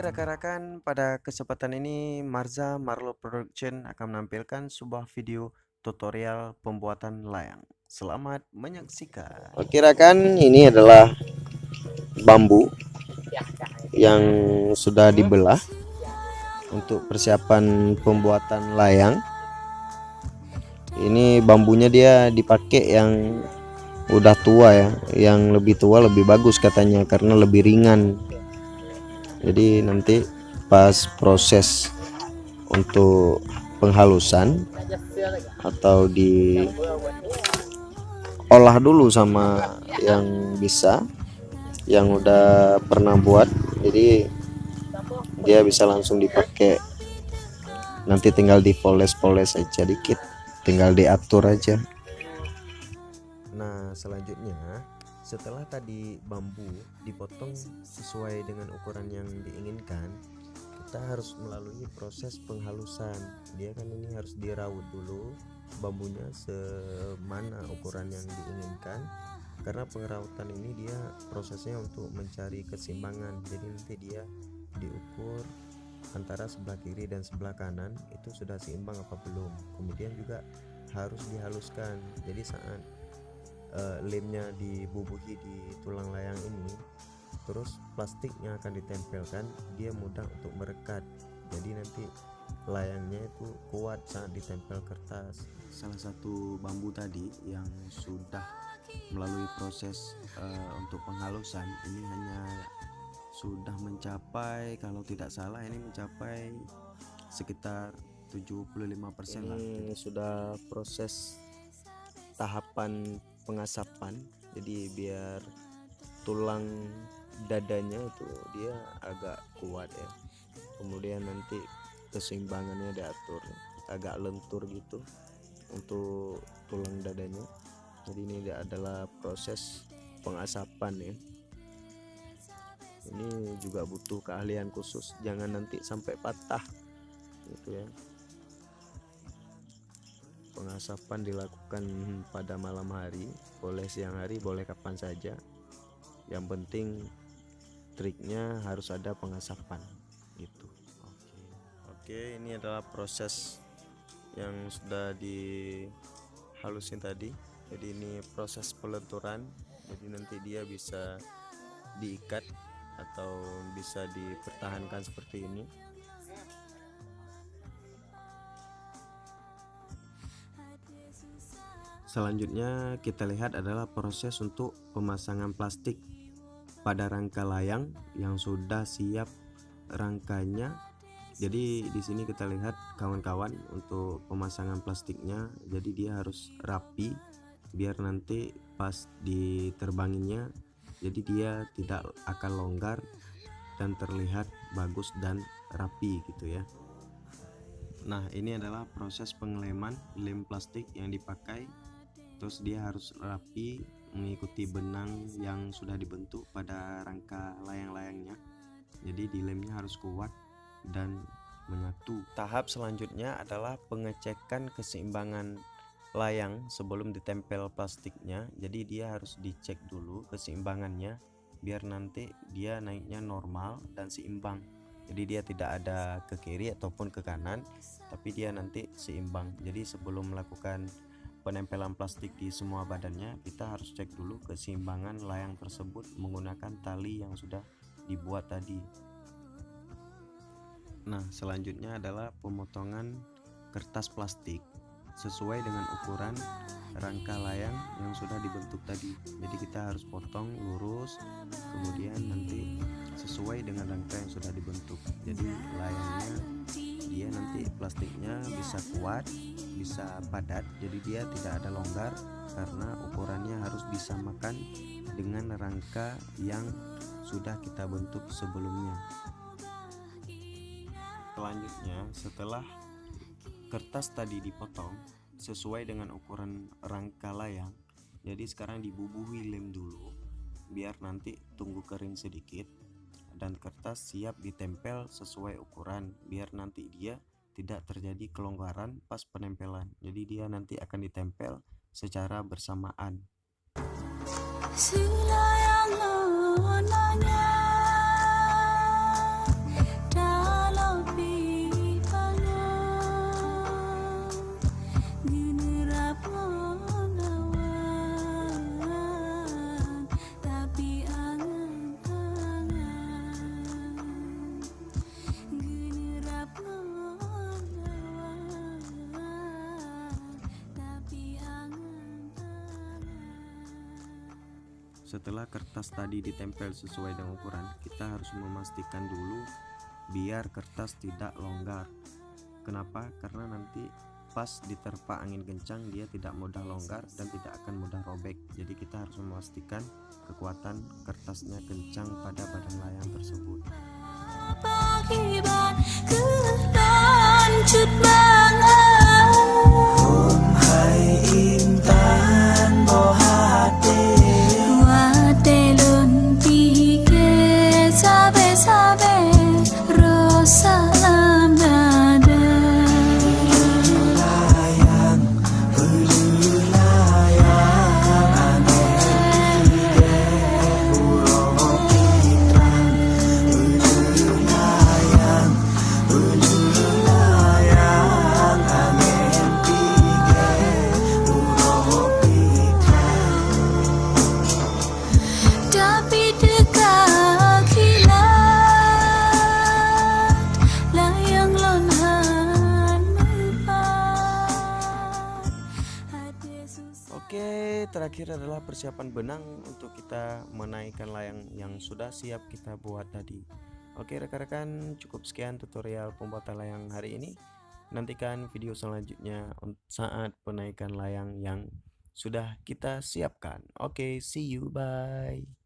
rekan-rekan, pada kesempatan ini Marza Marlo Production akan menampilkan sebuah video tutorial pembuatan layang. Selamat menyaksikan. Oke rekan, ini adalah bambu yang sudah dibelah untuk persiapan pembuatan layang. Ini bambunya dia dipakai yang udah tua ya, yang lebih tua lebih bagus katanya karena lebih ringan. Jadi nanti pas proses untuk penghalusan atau diolah dulu sama yang bisa, yang udah pernah buat, jadi dia bisa langsung dipakai. Nanti tinggal dipoles-poles aja dikit, tinggal diatur aja. Nah selanjutnya, setelah tadi bambu dipotong sesuai dengan ukuran yang diinginkan, kita harus melalui proses penghalusan. Dia kan ini harus diraut dulu bambunya semana ukuran yang diinginkan, karena pengerautan ini dia prosesnya untuk mencari keseimbangan. Jadi nanti dia diukur antara sebelah kiri dan sebelah kanan itu sudah seimbang apa belum. Kemudian juga harus dihaluskan. Jadi saat lemnya dibubuhi di tulang layang ini, terus plastik yang akan ditempelkan dia mudah untuk merekat, jadi nanti layangnya itu kuat saat ditempel kertas. Salah satu bambu tadi yang sudah melalui proses untuk penghalusan ini hanya sudah mencapai, kalau tidak salah ini mencapai sekitar 75% lah. Ini sudah proses tahapan pengasapan, jadi biar tulang dadanya itu dia agak kuat ya. Kemudian nanti keseimbangannya diatur, agak lentur gitu untuk tulang dadanya. Jadi ini adalah proses pengasapan ya. Ini juga butuh keahlian khusus, jangan nanti sampai patah gitu ya. Pengasapan dilakukan pada malam hari, boleh siang hari, boleh kapan saja. Yang penting triknya harus ada pengasapan gitu. Oke, ini adalah proses yang sudah dihalusin tadi. Jadi ini proses pelenturan. Jadi nanti dia bisa diikat atau bisa dipertahankan seperti ini. Selanjutnya kita lihat adalah proses untuk pemasangan plastik pada rangka layang yang sudah siap rangkanya. Jadi di sini kita lihat kawan-kawan untuk pemasangan plastiknya. Jadi dia harus rapi biar nanti pas diterbanginnya, jadi dia tidak akan longgar dan terlihat bagus dan rapi gitu ya. Nah ini adalah proses pengeleman lem plastik yang dipakai. Terus dia harus rapi mengikuti benang yang sudah dibentuk pada rangka layang-layangnya. Jadi di lemnya harus kuat dan menyatu. Tahap selanjutnya adalah pengecekan keseimbangan layang sebelum ditempel plastiknya. Jadi dia harus dicek dulu keseimbangannya biar nanti dia naiknya normal dan seimbang. Jadi dia tidak ada ke kiri ataupun ke kanan, tapi dia nanti seimbang. Jadi sebelum melakukan penempelan plastik di semua badannya, kita harus cek dulu keseimbangan layang tersebut menggunakan tali yang sudah dibuat tadi. Nah selanjutnya adalah pemotongan kertas plastik sesuai dengan ukuran rangka layang yang sudah dibentuk tadi. Jadi kita harus potong lurus, kemudian nanti sesuai dengan rangka yang sudah dibentuk. Jadi layangnya dia nanti plastiknya bisa kuat, bisa padat, jadi dia tidak ada longgar karena ukurannya harus disamakan dengan rangka yang sudah kita bentuk sebelumnya. Selanjutnya, setelah kertas tadi dipotong sesuai dengan ukuran rangka layang, jadi sekarang dibubuhi lem dulu biar nanti tunggu kering sedikit dan kertas siap ditempel sesuai ukuran biar nanti dia tidak terjadi kelonggaran pas penempelan. Jadi dia nanti akan ditempel secara bersamaan. setelah kertas tadi ditempel sesuai dengan ukuran, kita harus memastikan dulu biar kertas tidak longgar. Kenapa? Karena nanti pas diterpa angin kencang dia tidak mudah longgar dan tidak akan mudah robek. Jadi kita harus memastikan kekuatan kertasnya kencang pada badan layang tersebut. Oke, terakhir adalah persiapan benang untuk kita menaikkan layang yang sudah siap kita buat tadi. Oke rekan-rekan, cukup sekian tutorial pembuatan layang hari ini. Nantikan video selanjutnya saat penaikan layang yang sudah kita siapkan. Oke, see you, bye.